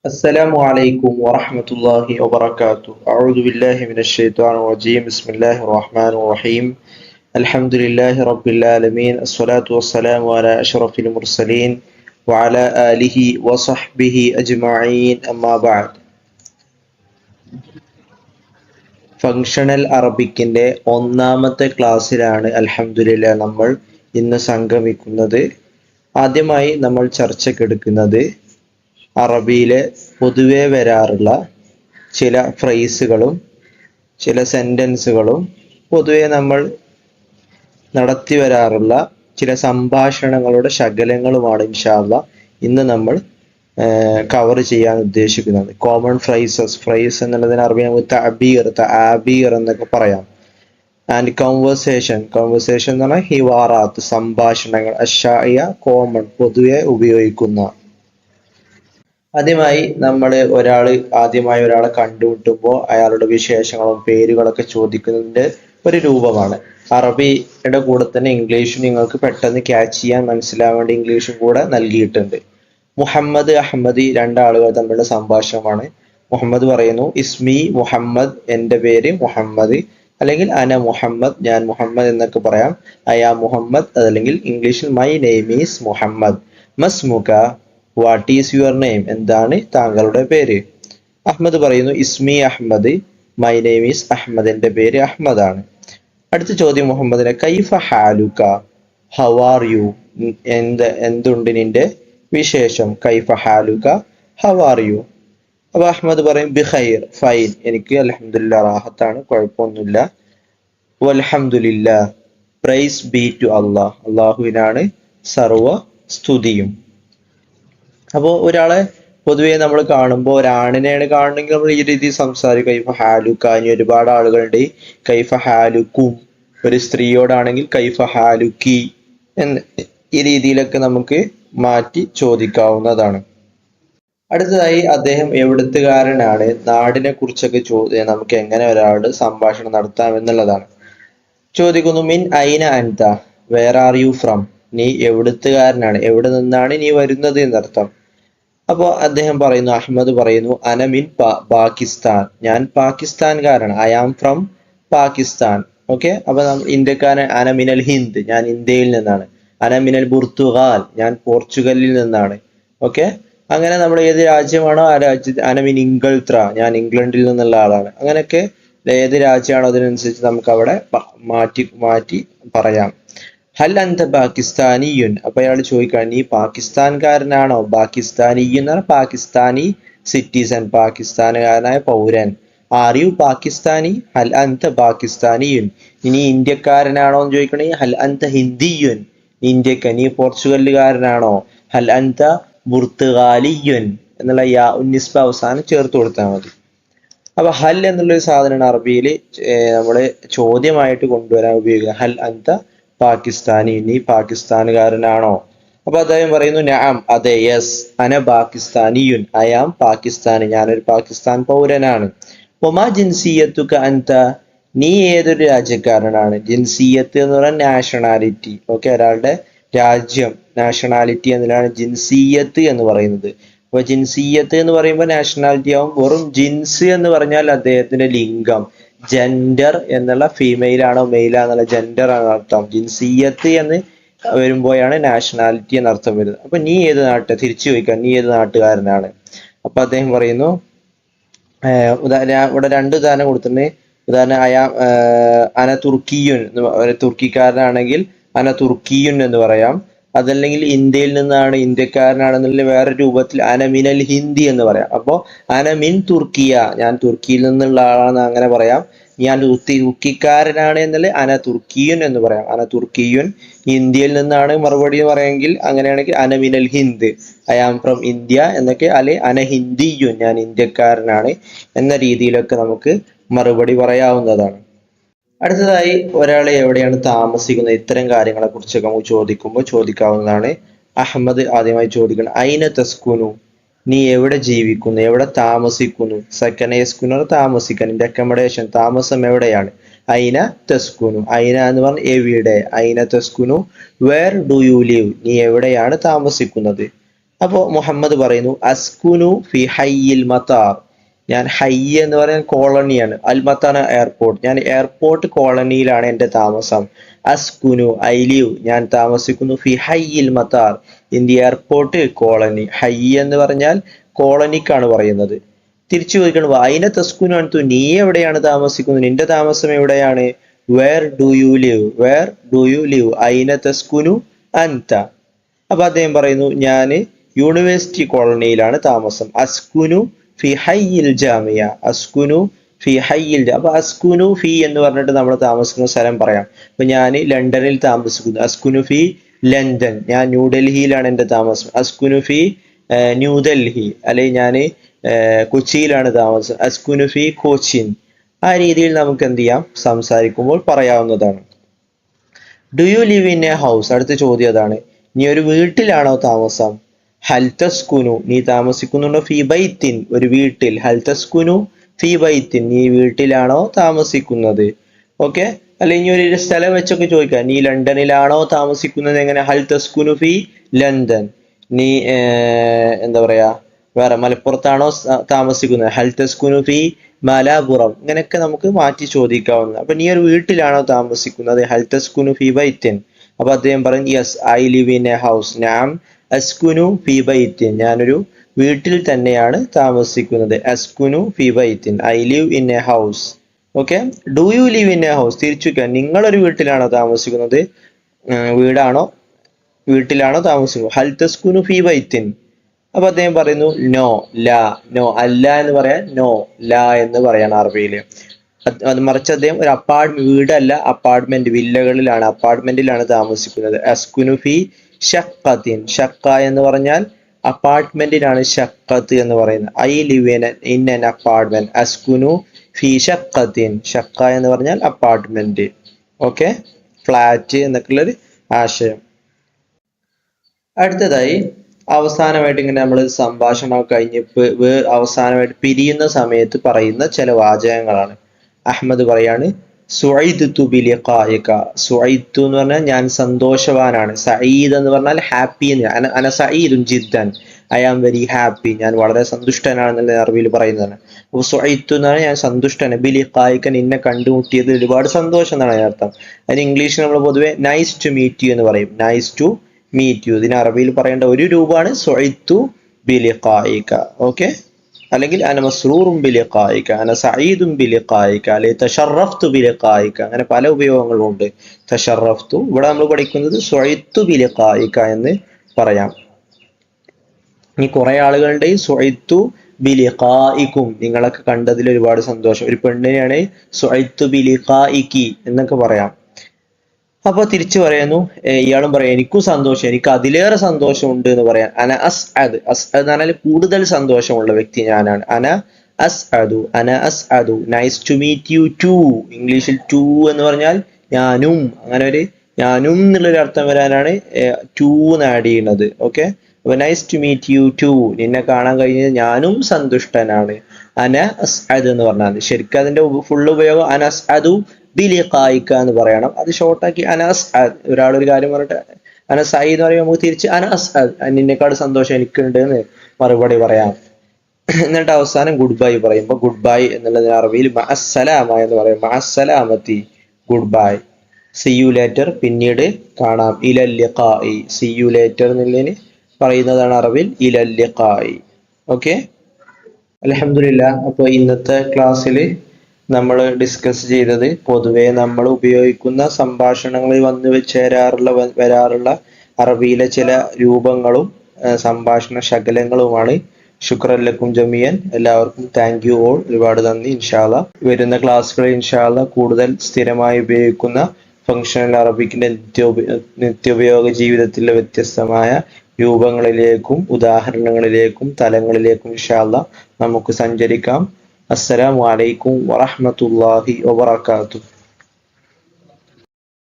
السلام عليكم ورحمة الله وبركاته. أعوذ بالله من الشيطان الرجيم. بسم الله الرحمن الرحيم. الحمد لله رب العالمين. الصلاة والسلام على أشرف المرسلين وعلى آله وصحبه أجمعين. أما بعد. Functional അറബിക്കിന്റെ ഒന്നാമത്തെ ക്ലാസ്സിലാണ് അൽഹംദുലില്ലാ നമ്മൾ ഇന്ന് സംഗമിക്കുന്നത്. ആദ്യമായി നമ്മൾ ചർച്ചയ്ക്കെടുക്കുന്നത് അറബിയിലെ പൊതുവെ വരാറുള്ള ചില ഫ്രേസുകളും ചില സെന്റൻസുകളും പൊതുവെ നമ്മൾ നടത്തി വരാറുള്ള ചില സംഭാഷണങ്ങളുടെ ശകലങ്ങളുമാണ് ഇൻഷാ അല്ലാഹ് ഇന്ന് നമ്മൾ കവർ ചെയ്യാൻ ഉദ്ദേശിക്കുന്നത്. കോമൺ ഫ്രേസ് എന്നുള്ളതിന് അറബി നമുക്ക് തഅബീർ എന്നൊക്കെ പറയാം. ആൻഡ് കൺവേഴ്സേഷൻ എന്ന് പറഞ്ഞാൽ ഹിവാറാത്ത്, സംഭാഷണങ്ങൾ. അഷ്ശാഇയ കോമൺ, പൊതുവെ ഉപയോഗിക്കുന്ന. ആദ്യമായി ഒരാളെ കണ്ടുമുട്ടുമ്പോൾ അയാളുടെ വിശേഷങ്ങളും പേരുകളൊക്കെ ചോദിക്കുന്നതിന്റെ ഒരു രൂപമാണ്. അറബിയുടെ കൂടെ തന്നെ ഇംഗ്ലീഷും നിങ്ങൾക്ക് പെട്ടെന്ന് ക്യാച്ച് ചെയ്യാൻ മനസ്സിലാവാൻ വേണ്ടി ഇംഗ്ലീഷും കൂടെ നൽകിയിട്ടുണ്ട്. മുഹമ്മദ്, അഹമ്മദ് രണ്ടാളുകൾ തമ്മിലുള്ള സംഭാഷണമാണ്. മുഹമ്മദ് പറയുന്നു ഇസ്മി മുഹമ്മദ്, എൻ്റെ പേര് മുഹമ്മദ്, അല്ലെങ്കിൽ അന മുഹമ്മദ്, ഞാൻ മുഹമ്മദ് എന്നൊക്കെ പറയാം. അയാ മുഹമ്മദ്, അതല്ലെങ്കിൽ ഇംഗ്ലീഷിൽ മൈ നെയിം ഈസ് മുഹമ്മദ്. മസ്മുക, വാട്ട് ഈസ് യുവർ നെയിം, എന്താണ് താങ്കളുടെ പേര്. അഹമ്മദ് പറയുന്നു ഇസ്മി Ahmed, my name is Ahmed, എൻ്റെ പേര് അഹമ്മദ് ആണ്. അടുത്ത ചോദ്യം മുഹമ്മദിനെ, കൈഫ ഹാലുക, ഹൗ ആർ യു, എന്തുണ്ട് നിന്റെ വിശേഷം. കൈഫ ഹാലുക, ഹൗ ആർ യു. അപ്പൊ അഹമ്മദ് പറയും ബിഖൈർ, ഫൈൻ, എനിക്ക് അൽഹംദുലില്ലാ റാഹത്താണ്, കുഴപ്പമൊന്നുമില്ല. വൽഹംദുലില്ലാ, പ്രൈസ് ബി ടു അല്ലാഹ്, അള്ളാഹുവിനാണ് സർവ സ്തുതിയും. അപ്പോൾ ഒരാളെ പൊതുവെ നമ്മൾ കാണുമ്പോൾ, ഒരാണിനെയാണ് കാണണമെങ്കിൽ നമ്മൾ ഈ രീതിയിൽ സംസാരിക്കും. കൈഫ ഹാലുക. ഇനി ഒരുപാട് ആളുകളുണ്ട് കൈഫ ഹാലുക്കും. ഒരു സ്ത്രീയോടാണെങ്കിൽ കൈഫ ഹാലുക്കി എന്ന് ഈ രീതിയിലൊക്കെ നമുക്ക് മാറ്റി ചോദിക്കാവുന്നതാണ്. അടുത്തതായി അദ്ദേഹം എവിടുത്തുകാരനാണ്, നാടിനെ കുറിച്ചൊക്കെ നമുക്ക് എങ്ങനെ ഒരാളോട് സംഭാഷണം നടത്താം എന്നുള്ളതാണ്. ചോദിക്കുന്നു മിൻ ഐന അൻത, വേർ ആർ യു ഫ്രം, നീ എവിടുത്തുകാരനാണ്, എവിടെ നിന്നാണ് നീ വരുന്നത് എന്നർത്ഥം. അപ്പോൾ അദ്ദേഹം പറയുന്നു, അഹമ്മദ് പറയുന്നു അന മിൻ പാകിസ്ഥാൻ, ഞാൻ പാകിസ്ഥാൻകാരാണ്. I am from Pakistan. Okay. അപ്പൊ ഇന്ത്യക്കാരൻ. അന മിനൽ ഹിന്ദ്, ഞാൻ ഇന്ത്യയിൽ നിന്നാണ്. അന മിനൽ പുർത്തുഗാൽ, ഞാൻ പോർച്ചുഗലിൽ നിന്നാണ്. ഓക്കെ. അങ്ങനെ നമ്മൾ ഏത് രാജ്യമാണോ ആ രാജ്യത്ത്. അന മിൻ ഇംഗൾത്ര, ഞാൻ ഇംഗ്ലണ്ടിൽ നിന്നുള്ള ആളാണ്. അങ്ങനെയൊക്കെ ഏത് രാജ്യമാണോ അതിനനുസരിച്ച് നമുക്ക് അവിടെ മാറ്റി പറയാം. ഹൽ അന്ത പാകിസ്ഥാനിയുൻ, അപ്പൊ അയാൾ ചോദിക്കാൻ നീ പാകിസ്ഥാൻകാരനാണോ. പാകിസ്ഥാനിയുൻ എന്ന് പറഞ്ഞാൽ പാകിസ്ഥാനി സിറ്റിസൺ, പാകിസ്ഥാനുകാരനായ പൗരൻ. ആർ യു പാകിസ്ഥാനി, ഹൽ അന്ത പാകിസ്ഥാനിയുൻ. ഇനി ഇന്ത്യക്കാരനാണോ എന്ന് ചോദിക്കണമെങ്കിൽ ഹൽ അന്ത ഹിന്ദിയുൻ, നീ പോർച്ചുഗലുകാരനാണോ. ഹൽ അന്ത പുർത്തുഗാലിയുൻ എന്നുള്ള യാ ഉന്നിസ്ബ അവസാനം ചേർത്ത് കൊടുത്താൽ മതി. അപ്പൊ ഹൽ എന്നുള്ളൊരു സാധനമാണ് അറബിയിൽ നമ്മള് ചോദ്യമായിട്ട് കൊണ്ടുവരാൻ ഉപയോഗിക്കുക. ഹൽ അന്ത പാകിസ്ഥാനി, നീ പാകിസ്ഥാനുകാരനാണോ. അപ്പൊ അദ്ദേഹം പറയുന്നു നഅം, അതെ, യെസ്, അന പാകിസ്ഥാനിയുൻ, ഐ ആം പാകിസ്ഥാനി, ഞാനൊരു പാകിസ്ഥാൻ പൗരനാണ്. ഒമാ ജിൻസിയത്തുക അൻത, നീ ഏതൊരു രാജ്യക്കാരനാണ്. ജിൻസിയത്ത് എന്ന് പറഞ്ഞാൽ നാഷണാലിറ്റി. ഓക്കെ, ഒരാളുടെ രാജ്യം, നാഷണാലിറ്റി എന്നതിലാണ് ജിൻസിയത്ത് എന്ന് പറയുന്നത്. അപ്പൊ ജിൻസിയത്ത് എന്ന് പറയുമ്പോൾ നാഷണാലിറ്റി ആവും. വെറും ജിൻസ് എന്ന് പറഞ്ഞാൽ അദ്ദേഹത്തിന്റെ ലിംഗം, ജെൻഡർ എന്നുള്ള ഫീമെയിൽ ആണോ മെയിലാന്നുള്ള ജെൻഡർ ആണ് അർത്ഥം. ജിൻസിയത്ത് എന്ന് വരുമ്പോഴാണ് നാഷണാലിറ്റി എന്ന അർത്ഥം വരുന്നത്. അപ്പൊ നീ ഏത് തിരിച്ചു ചോദിക്കാം, നീ ഏത് നാട്ടുകാരനാണ്. അപ്പൊ അദ്ദേഹം പറയുന്നു ഇവിടെ രണ്ട് ഉദാഹരണം കൊടുത്തിട്ടുണ്ട്. ഉദാഹരണം അന തുർക്കിയുൻ, തുർക്കിക്കാരനാണെങ്കിൽ അന തുർക്കിയുൻ എന്ന് പറയാം. അതല്ലെങ്കിൽ ഇന്ത്യയിൽ നിന്നാണ്, ഇന്ത്യക്കാരനാണെന്നുള്ള വേറെ രൂപത്തിൽ അന മിനൽ ഹിന്ദി എന്ന് പറയാം. അപ്പോൾ അന മിൻ തുർക്കിയ, ഞാൻ തുർക്കിയിൽ നിന്നുള്ള ആളാണെന്ന് അങ്ങനെ പറയാം. ഞാൻ തുർക്കിക്കാരനാണ് എന്നുള്ള അന തുർക്കിയുൻ എന്ന് പറയാം. അന തുർക്കിയുൻ. ഇന്ത്യയിൽ നിന്നാണ് മറുപടി പറയാമെങ്കിൽ അങ്ങനെയാണെങ്കിൽ അന മിനൽ ഹിന്ദ്, ഐ ആം ഫ്രം ഇന്ത്യ എന്നൊക്കെ. അല്ലെ അന ഹിന്ദിയുൻ, ഞാൻ ഇന്ത്യക്കാരനാണ് എന്ന രീതിയിലൊക്കെ നമുക്ക് മറുപടി പറയാവുന്നതാണ്. അടുത്തതായി ഒരാളെ എവിടെയാണ് താമസിക്കുന്നത്, ഇത്തരം കാര്യങ്ങളെ കുറിച്ചൊക്കെ നമുക്ക് ചോദിക്കാവുന്നതാണ്. അഹമ്മദ് ആദ്യമായി ചോദിക്കണം ഐന തസ്കുനു, നീ എവിടെ ജീവിക്കുന്നു, എവിടെ താമസിക്കുന്നു. സെക്കൻഡ് യസ്കുനു താമസിക്കാൻ, അക്കമഡേഷൻ, താമസം എവിടെയാണ്. ഐന തസ്കുനു, ഐന എന്ന് പറഞ്ഞാൽ എവിടെ. ഐന തസ്കുനു, വേർ ഡു യു ലിവ്, നീ എവിടെയാണ് താമസിക്കുന്നത്. അപ്പോൾ മുഹമ്മദ് പറയുന്നു അസ്കുനു ഫി ഹയ്യിൽ മത്താർ, ഞാൻ ഹയ്യ എന്ന് പറയുന്ന കോളനിയാണ്, അൽ മത്താണ് എയർപോർട്ട്, ഞാൻ എയർപോർട്ട് കോളനിയിലാണ് എൻ്റെ താമസം. അസ്കുനു ഐ ലിവ്, ഞാൻ താമസിക്കുന്നു ഫി ഹയ്യിൽ മത്താർ, ഇൻ ദി എയർപോർട്ട് കോളനി. ഹയ്യ എന്ന് പറഞ്ഞാൽ കോളനിക്കാണ് പറയുന്നത്. തിരിച്ചു ചോദിക്കണം അയിന തസ്കുനു അൻതു, നീ എവിടെയാണ് താമസിക്കുന്നത്, നിന്റെ താമസം എവിടെയാണ്? Where do you live, where do you live, അയിന തസ്കുനു അൻത. അപ്പൊ അദ്ദേഹം പറയുന്നു ഞാൻ യൂണിവേഴ്സിറ്റി കോളനിയിലാണ് താമസം. അസ്കുനു ഫി ഹയ്യിൽ ജാമിയ, അസ്കുനു ഫി ഹയ്യിൽ. അപ്പൊ അസ്കുനു ഫി എന്ന് പറഞ്ഞിട്ട് നമ്മൾ താമസിക്കുന്ന സ്ഥലം പറയാം. അപ്പൊ ഞാൻ ലണ്ടനിൽ താമസിക്കുന്നു, അസ്കുനു ഫി ലണ്ടൻ, ഞാൻ ന്യൂഡൽഹിയിലാണ് എൻ്റെ താമസം. അസ്കുനു ഫി ന്യൂഡൽഹി, അല്ലെങ്കിൽ ഞാൻ കൊച്ചിയിലാണ് താമസം, അസ്കുനു ഫി കോച്ചിൻ. ആ രീതിയിൽ നമുക്ക് എന്ത് ചെയ്യാം, സംസാരിക്കുമ്പോൾ പറയാവുന്നതാണ്. Do you live in a house, അടുത്ത ചോദ്യം അതാണ്, നീ ഒരു വീട്ടിലാണോ താമസം? ഹൽ തസ്കുനു, നീ താമസിക്കുന്നുണ്ടോ? ഫി ബൈത്തിൻ, ഒരു വീട്ടിൽ. ഹൽ തസ്കുനു ഫി ബൈത്തിൻ, നീ വീട്ടിലാണോ താമസിക്കുന്നത്? ഓക്കെ. അല്ലെങ്കിൽ ഒരു സ്ഥലം വെച്ചൊക്കെ ചോദിക്കാം, നീ ലണ്ടനിലാണോ താമസിക്കുന്നത്? എങ്ങനെ? ഹൽ തസ്കുനു ഫി ലണ്ടൻ. നീ എന്താ പറയാ, വേറെ മലപ്പുറത്താണോ താമസിക്കുന്നത്? ഹൽ തസ്കുനു ഫി മലപ്പുറം. ഇങ്ങനെയൊക്കെ നമുക്ക് മാറ്റി ചോദിക്കാവുന്നത്. അപ്പൊ നീ ഒരു വീട്ടിലാണോ താമസിക്കുന്നത്? ഹൽ തസ്കുനു ഫി ബൈത്തിൻ. അപ്പൊ അദ്ദേഹം പറയും yes I live in a house, ഞാൻ അസ്കുനു ഫി ബൈത്തിൻ, ഞാനൊരു വീട്ടിൽ തന്നെയാണ് താമസിക്കുന്നത്. അസ്കുനു ഫി ബൈത്തിൻ, I live in a house. Okay. Do you live in a house, തിരിച്ചു, നിങ്ങളൊരു വീട്ടിലാണോ താമസിക്കുന്നത്? വീട്ടിലാണോ താമസിക്കുന്നത്? ഹൽ തസ്കുനു ഫി ബൈത്തിൻ. അപ്പൊ അദ്ദേഹം പറയുന്നു നോ, ലാ. നോ അല്ല എന്ന് പറയാൻ നോ, ലാ എന്ന് പറയാണ് അറബിയില്. അത് മറിച്ച് അദ്ദേഹം ഒരു വീടല്ല, അപ്പാർട്ട്മെന്റ്, വില്ലകളിലാണ്, അപ്പാർട്ട്മെന്റിലാണ് താമസിക്കുന്നത്. അസ്കുനു ഫി ഷഖത്തിൻ, ഷഖ എന്ന് പറഞ്ഞാൽ അപ്പാർട്ട്മെന്റിനാണ് ഷഖത്ത് എന്ന് പറയുന്നത്. I live in an apartment, അസ്കുനു ഫി ഷഖത്തിൻ. ഷഖ എന്ന് പറഞ്ഞാൽ അപ്പാർട്ട്മെന്റ്. ഓക്കെ, ഫ്ലാറ്റ് എന്നൊക്കെയുള്ളൊരു ആശയം. അടുത്തതായി അവസാനമായിട്ട് ഇങ്ങനെ നമ്മൾ സംഭാഷണം കഴിഞ്ഞ് അവസാനമായിട്ട് പിരിയുന്ന സമയത്ത് പറയുന്ന ചില വാചകങ്ങളാണ്. അഹ്മദ് പറയാണ് സുഐദ്തു ബിലിഖായിക, സുഐദ്തു എന്ന് പറഞ്ഞാൽ ഞാൻ സന്തോഷവാനാണ്. സഈദ് എന്ന് പറഞ്ഞാൽ ഹാപ്പി എന്ന്, അന സഈദുൻ ജിദ്ദൻ, ഐ ആം വെരി ഹാപ്പി, ഞാൻ വളരെ സന്തുഷ്ടനാണെന്നുള്ള അറബിയിൽ പറയുന്നതാണ്. അപ്പോൾ സുഐദ്തു എന്ന് പറഞ്ഞാൽ ഞാൻ സന്തുഷ്ടനാണ്. ബിലിഖായിക, നിന്നെ കണ്ടുമുട്ടിയത് ഒരുപാട് സന്തോഷം എന്നാണ് അതിനർത്ഥം. അതിന് ഇംഗ്ലീഷിൽ നമ്മൾ പൊതുവെ നൈസ് ടു മീറ്റ് യു എന്ന് പറയും. നൈസ് ടു മീറ്റ് യു, ഇതിന് അറബിയിൽ പറയേണ്ട ഒരു രൂപമാണ് സുഐദ്തു ബിലിഖായിക. ഓക്കെ. അല്ലെങ്കിൽ അന മസ്റൂറും ബിലിഖായിക, അന സഈദും ബിലിഖായിക, അല്ലെങ്കിൽ തശറഫ്തു ബിലിഖായിക, അങ്ങനെ പല ഉപയോഗങ്ങളും ഉണ്ട്. തശറഫ്തു, ഇവിടെ നമ്മൾ പഠിക്കുന്നത് സുഐദ്തു ബിലിഖായിക എന്ന് പറയാം. ഇനി കുറെ ആളുകളുടെ സുഐദ്തു ബിലിഖായിക്കും, നിങ്ങളൊക്കെ കണ്ടതിൽ ഒരുപാട് സന്തോഷം. ഒരു പെണ്ണിനെയാണ് സുഐദ്തു ബിലിഖായിക്കി എന്നൊക്കെ പറയാം. അപ്പൊ തിരിച്ചു പറയുന്നു, ഇയാളും പറയാം എനിക്കും സന്തോഷം, എനിക്ക് അതിലേറെ സന്തോഷമുണ്ട് എന്ന് പറയാൻ. അന അസ്അദ്, അസ്അദ് എന്ന് പറഞ്ഞാൽ കൂടുതൽ സന്തോഷമുള്ള വ്യക്തി ഞാനാണ്. അന അസ്അദു, അന അസ്അദു. Nice to meet you too, ഇംഗ്ലീഷിൽ ടു എന്ന് പറഞ്ഞാൽ ഞാനും, അങ്ങനെ ഒരു ഞാനും എന്നുള്ളൊരു അർത്ഥം വരാനാണ് ടു എന്ന് ആഡ് ചെയ്യുന്നത്. ഓക്കെ. അപ്പൊ nice to meet you too, നിന്നെ കാണാൻ കഴിഞ്ഞത് ഞാനും സന്തുഷ്ടനാണ്. അന അസ്അദ് എന്ന് പറഞ്ഞാൽ ശരിക്കും അതിന്റെ ഫുൾ ഉപയോഗം അന അസ്അദു ബിലിഖായിക എന്ന് പറയണം. അത് ഷോർട്ടാക്കി അന അസ്അദ്. ഒരാളൊരു കാര്യം പറഞ്ഞിട്ട് അന സഈദ് എന്ന് പറയുമ്പോൾ നമുക്ക് തിരിച്ച് അന അസ്അദ്, നിന്നെക്കാട് സന്തോഷം എനിക്കുണ്ട് എന്ന് മറുപടി പറയാം. എന്നിട്ട് അവസാനം ഗുഡ് ബൈ പറയുമ്പോൾ ഗുഡ് ബൈ എന്നുള്ളതിന് അറബിയിൽ മഅസ്സലാമ എന്ന് പറയും. മഅസ്സലാമത്തി, goodbye. See you later, പിന്നീട് കാണാം. ഇലൽ ലിഖാഇ, സി യു ലേറ്റർ എന്നുള്ളതിന് പറയുന്നതാണ് അറബിൽ ഇലൽ ലിഖാഇ. ഓക്കെ, അൽഹംദുലില്ലാ. അപ്പോൾ ഇന്നത്തെ ക്ലാസ്സിൽ നമ്മൾ ഡിസ്കസ് ചെയ്തത് പൊതുവെ നമ്മൾ ഉപയോഗിക്കുന്ന സംഭാഷണങ്ങളിൽ വരാറുള്ള അറബിയിലെ ചില രൂപങ്ങളും സംഭാഷണ ശകലങ്ങളുമാണ്. ശുക്രൻ ലക്കും ജമിയൻ, എല്ലാവർക്കും താങ്ക് യു ഓൾ, ഒരുപാട് നന്ദി. ഇൻഷാ അല്ലാഹ് വരുന്ന ക്ലാസ്സുകളിൽ ഇൻഷാ അല്ലാഹ് കൂടുതൽ സ്ഥിരമായി ഉപയോഗിക്കുന്ന ഫങ്ഷണൽ അറബിക്കിന്റെ നിത്യോപയോഗ ജീവിതത്തിലെ വ്യത്യസ്തമായ രൂപങ്ങളിലേക്കും ഉദാഹരണങ്ങളിലേക്കും തലങ്ങളിലേക്കും ഇൻഷാ അല്ലാഹ് നമുക്ക് സഞ്ചരിക്കാം. അസ്സലാമു അലൈക്കും വറഹ്മത്തുള്ളാഹി വബറകാതുഹു.